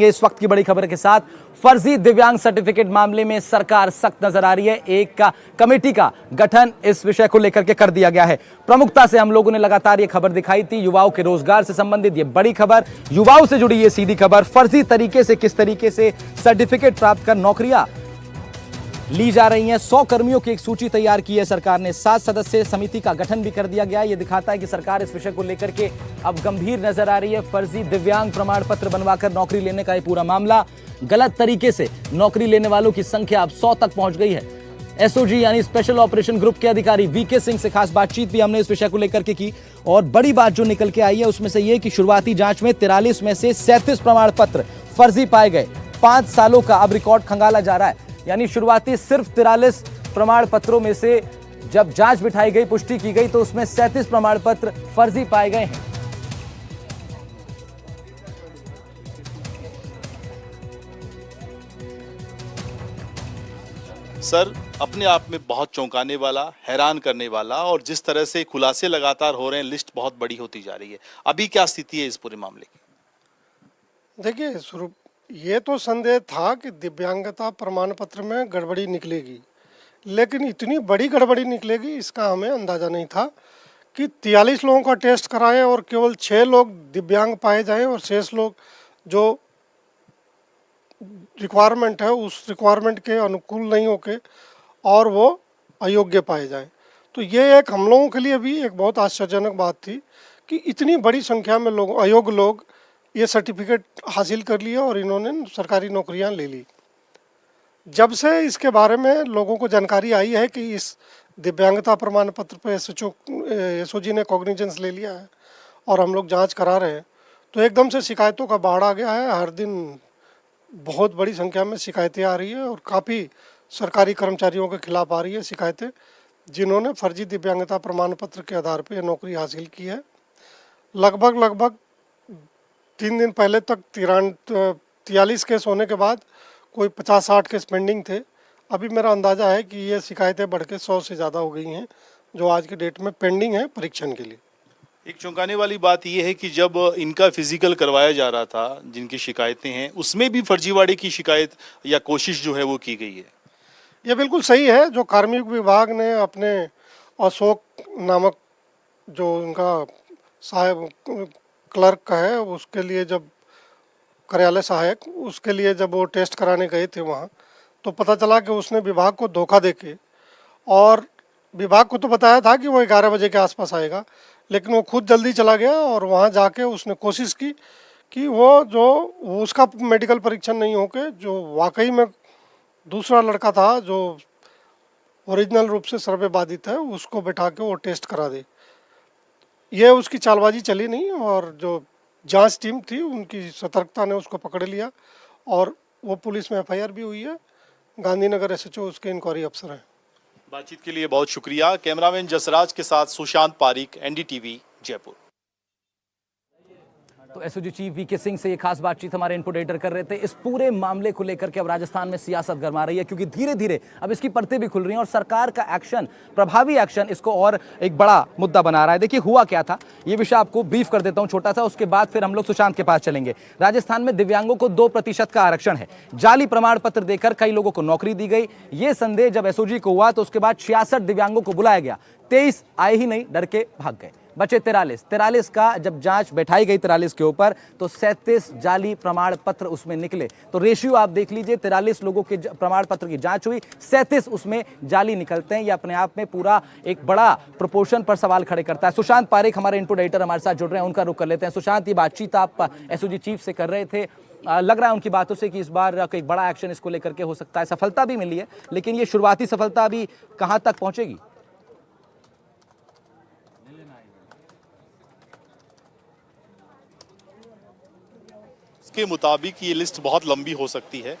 इस वक्त की बड़ी खबर के साथ फर्जी दिव्यांग सर्टिफिकेट मामले में सरकार सख्त नजर आ रही है। एक कमेटी का गठन इस विषय को लेकर के कर दिया गया है। प्रमुखता से हम लोगों ने लगातार ये खबर दिखाई थी, युवाओं के रोजगार से संबंधित ये बड़ी खबर, युवाओं से जुड़ी ये सीधी खबर, फर्जी तरीके से किस तरीके से सर्टिफिकेट प्राप्त कर नौकरियां ली जा रही हैं। 100 कर्मियों की एक सूची तैयार की है सरकार ने। 7 सदस्यीय समिति का गठन भी कर दिया गया है। यह दिखाता है कि सरकार इस विषय को लेकर के अब गंभीर नजर आ रही है। फर्जी दिव्यांग प्रमाण पत्र बनवाकर नौकरी लेने का यह पूरा मामला, गलत तरीके से नौकरी लेने वालों की संख्या अब 100 तक पहुंच गई है। एसओजी यानी स्पेशल ऑपरेशन ग्रुप के अधिकारी वीके सिंह से खास बातचीत भी हमने इस विषय को लेकर के की और बड़ी बात जो निकल के आई है उसमें से यह कि शुरुआती जांच में 43 में से 37 प्रमाण पत्र फर्जी पाए गए। 5 सालों का अब रिकॉर्ड खंगाला जा रहा है। यानी शुरुआती सिर्फ 43 प्रमाण पत्रों में से जब जांच बिठाई गई, पुष्टि की गई तो उसमें 37 प्रमाण पत्र फर्जी पाए गए हैं। सर, अपने आप में बहुत चौंकाने वाला, हैरान करने वाला और जिस तरह से खुलासे लगातार हो रहे हैं, लिस्ट बहुत बड़ी होती जा रही है। अभी क्या स्थिति है इस पूरे मामले की? देखिए, ये तो संदेह था कि दिव्यांगता प्रमाण पत्र में गड़बड़ी निकलेगी, लेकिन इतनी बड़ी गड़बड़ी निकलेगी इसका हमें अंदाज़ा नहीं था कि 43 लोगों का टेस्ट कराएं और केवल 6 लोग दिव्यांग पाए जाएं और शेष लोग जो रिक्वायरमेंट है उस रिक्वायरमेंट के अनुकूल नहीं होके और वो अयोग्य पाए जाएं। तो ये एक हम लोगों के लिए भी एक बहुत आश्चर्यजनक बात थी कि इतनी बड़ी संख्या में लोग, अयोग्य लोग, ये सर्टिफिकेट हासिल कर लिया और इन्होंने सरकारी नौकरियां ले ली। जब से इसके बारे में लोगों को जानकारी आई है कि इस दिव्यांगता प्रमाण पत्र पर एसओजी ने कॉग्निजेंस ले लिया है और हम लोग जांच करा रहे हैं, तो एकदम से शिकायतों का बाढ़ आ गया है। हर दिन बहुत बड़ी संख्या में शिकायतें आ रही है और काफ़ी सरकारी कर्मचारियों के खिलाफ आ रही है शिकायतें, जिन्होंने फर्जी दिव्यांगता प्रमाण पत्र के आधार पर नौकरी हासिल की है। लगभग 3 दिन पहले तक 43 केस होने के बाद कोई 50-60 केस पेंडिंग थे। अभी मेरा अंदाज़ा है कि ये शिकायतें बढ़ के 100 से ज़्यादा हो गई हैं जो आज के डेट में पेंडिंग है परीक्षण के लिए। एक चौंकाने वाली बात यह है कि जब इनका फिजिकल करवाया जा रहा था, जिनकी शिकायतें हैं, उसमें भी फर्जीवाड़े की शिकायत या कोशिश जो है वो की गई है। ये बिल्कुल सही है। जो कार्मिक विभाग ने अपने अशोक नामक जो उनका साहब क्लर्क का है, उसके लिए जब कार्यालय सहायक, उसके लिए जब वो टेस्ट कराने गए थे वहाँ, तो पता चला कि उसने विभाग को धोखा देके, और विभाग को तो बताया था कि वो 11 बजे के आसपास आएगा, लेकिन वो खुद जल्दी चला गया और वहाँ जाके उसने कोशिश की कि वो उसका मेडिकल परीक्षण नहीं होके जो वाकई में दूसरा लड़का था जो ओरिजिनल रूप से सर्वे बाधित है, उसको बैठा के वो टेस्ट करा दे। ये उसकी चालबाजी चली नहीं और जो जांच टीम थी उनकी सतर्कता ने उसको पकड़ लिया और वो पुलिस में एफआईआर भी हुई है। गांधीनगर एसएचओ उसके इंक्वायरी अफसर हैं। बातचीत के लिए बहुत शुक्रिया। कैमरामैन जसराज के साथ सुशांत पारिक, एनडीटीवी, जयपुर। तो एसओजी चीफ वीके सिंह से ये खास बातचीत हमारे इनपुट एडिटर कर रहे थे। इस पूरे मामले को लेकर के अब राजस्थान में सियासत गरमा रही है, क्योंकि धीरे धीरे अब इसकी परतें भी खुल रही हैं और सरकार का एक्शन, प्रभावी एक्शन, इसको और एक बड़ा मुद्दा बना रहा है। देखिए हुआ क्या था, ये विषय आपको ब्रीफ कर देता हूं छोटा सा, उसके बाद फिर हम लोग सुशांत के पास चलेंगे। राजस्थान में दिव्यांगों को 2% का आरक्षण है। जाली प्रमाण पत्र देकर कई लोगों को नौकरी दी गई। ये संदेह जब एसओजी को हुआ तो उसके बाद 66 दिव्यांगों को बुलाया गया। 23 आए ही नहीं, डर के भाग गए। बचे 43 का जब जांच बैठाई गई 43 के ऊपर तो 37 जाली प्रमाण पत्र उसमें निकले। तो रेशियो आप देख लीजिए, 43 लोगों के प्रमाण पत्र की जांच हुई, 37 उसमें जाली निकलते हैं। ये अपने आप में पूरा एक बड़ा प्रोपोर्शन पर सवाल खड़े करता है। सुशांत पारिक हमारे इनपुट एडिटर हमारे साथ जुड़ रहे हैं, उनका रुख कर लेते हैं। सुशांत, ये बातचीत आप एसओजी चीफ से कर रहे थे, लग रहा है उनकी बातों से कि इस बार एक बड़ा एक्शन इसको लेकर के हो सकता है। सफलता भी मिली है, लेकिन ये शुरुआती सफलता अभी कहां तक पहुंचेगी? के मुताबिक ये लिस्ट बहुत लंबी हो सकती है।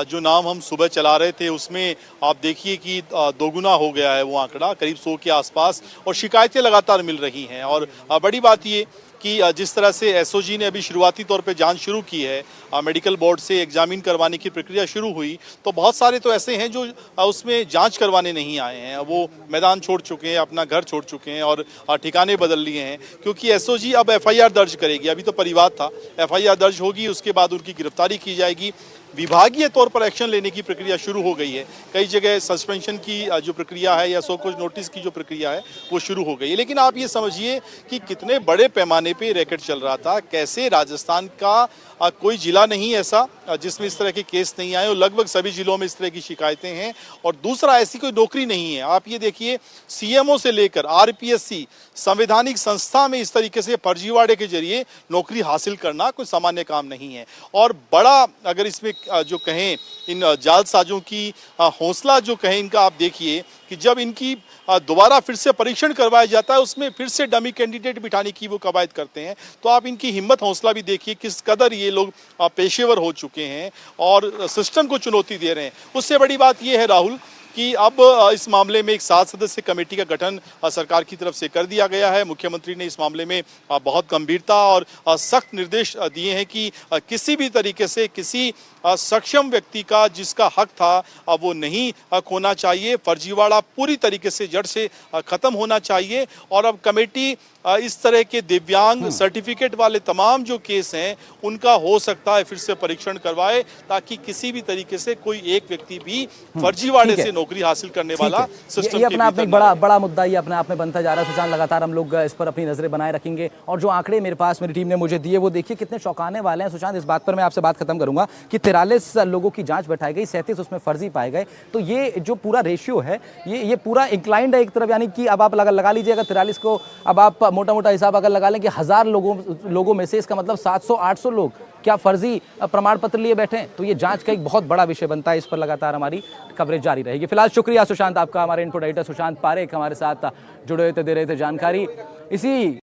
जो नाम हम सुबह चला रहे थे उसमें आप देखिए कि दोगुना हो गया है वो आंकड़ा, करीब 100 के आसपास, और शिकायतें लगातार मिल रही हैं। और बड़ी बात ये कि जिस तरह से एसओजी ने अभी शुरुआती तौर पे जांच शुरू की है, मेडिकल बोर्ड से एग्जामिन करवाने की प्रक्रिया शुरू हुई, तो बहुत सारे तो ऐसे हैं जो उसमें जांच करवाने नहीं आए हैं, वो मैदान छोड़ चुके हैं, अपना घर छोड़ चुके हैं और ठिकाने बदल लिए हैं, क्योंकि एसओजी अब एफआईआर दर्ज करेगी। अभी तो परिवाद था, एफआईआर दर्ज होगी, उसके बाद उनकी गिरफ्तारी की जाएगी। विभागीय तौर पर एक्शन लेने की प्रक्रिया शुरू हो गई है। कई जगह सस्पेंशन की जो प्रक्रिया है या सो कुछ नोटिस की जो प्रक्रिया है वो शुरू हो गई है। लेकिन आप ये समझिए कि कितने बड़े पैमाने पे रैकेट चल रहा था, कैसे राजस्थान का कोई जिला नहीं ऐसा जिसमें इस तरह के केस नहीं आए, और लगभग सभी जिलों में इस तरह की शिकायतें हैं। और दूसरा, ऐसी कोई नौकरी नहीं है। आप ये देखिए, सीएमओ से लेकर आरपीएससी संवैधानिक संस्था में इस तरीके से फर्जीवाड़े के जरिए नौकरी हासिल करना कोई सामान्य काम नहीं है। और बड़ा अगर इसमें जो कहें इन जालसाजों की हौसला जो कहें इनका, आप देखिए कि जब इनकी दोबारा फिर से परीक्षण करवाया जाता है, उसमें फिर से डमी कैंडिडेट बिठाने की वो कवायद करते हैं। तो आप इनकी हिम्मत हौसला भी देखिए, किस कदर ये लोग पेशेवर हो चुके हैं और सिस्टम को चुनौती दे रहे हैं। उससे बड़ी बात ये है राहुल कि अब इस मामले में एक 7 सदस्य कमेटी का गठन सरकार की तरफ से कर दिया गया है। मुख्यमंत्री ने इस मामले में बहुत गंभीरता और सख्त निर्देश दिए हैं कि किसी भी तरीके से किसी सक्षम व्यक्ति का जिसका हक था वो नहीं खोना चाहिए। फर्जीवाड़ा पूरी तरीके से जड़ से खत्म होना चाहिए। और अब कमेटी इस तरह के दिव्यांग सर्टिफिकेट वाले तमाम जो केस हैं उनका हो सकता है फिर से परीक्षण करवाए, ताकि किसी भी तरीके से कोई एक व्यक्ति भी फर्जीवाड़े से नौकरी हासिल करने वाला सिस्टम ये अपना आप में एक बड़ा मुद्दा ये अपने आप में बनता जा रहा है सुशांत। लगातार हम लोग इस पर अपनी नजरें बनाए रखेंगे। और जो आंकड़े मेरे पास मेरी टीम ने मुझे दिए वो देखिए कितने चौंकाने वाले हैं सुशांत। इस बात पर मैं आपसे बात खत्म करूंगा कि 43 लोगों की जांच बैठाई गई, 37 उसमें फर्जी पाए गए। तो ये जो पूरा रेशियो है ये पूरा इंक्लाइंड है एक तरफ, यानी कि अब आप लगा लीजिए अगर 43 को अब आप मोटा हिसाब अगर लगा लें कि 1000 लोगों में से इसका मतलब 700-800 लोग क्या फर्जी प्रमाण पत्र लिए बैठे हैं। तो ये जांच का एक बहुत बड़ा विषय बनता है। इस पर लगातार हमारी कवरेज जारी रहेगी। फिलहाल शुक्रिया सुशांत आपका, हमारे इनपुट एडिटर सुशांत पारेख हमारे साथ जुड़े हुए थे, दे रहे थे जानकारी। इसी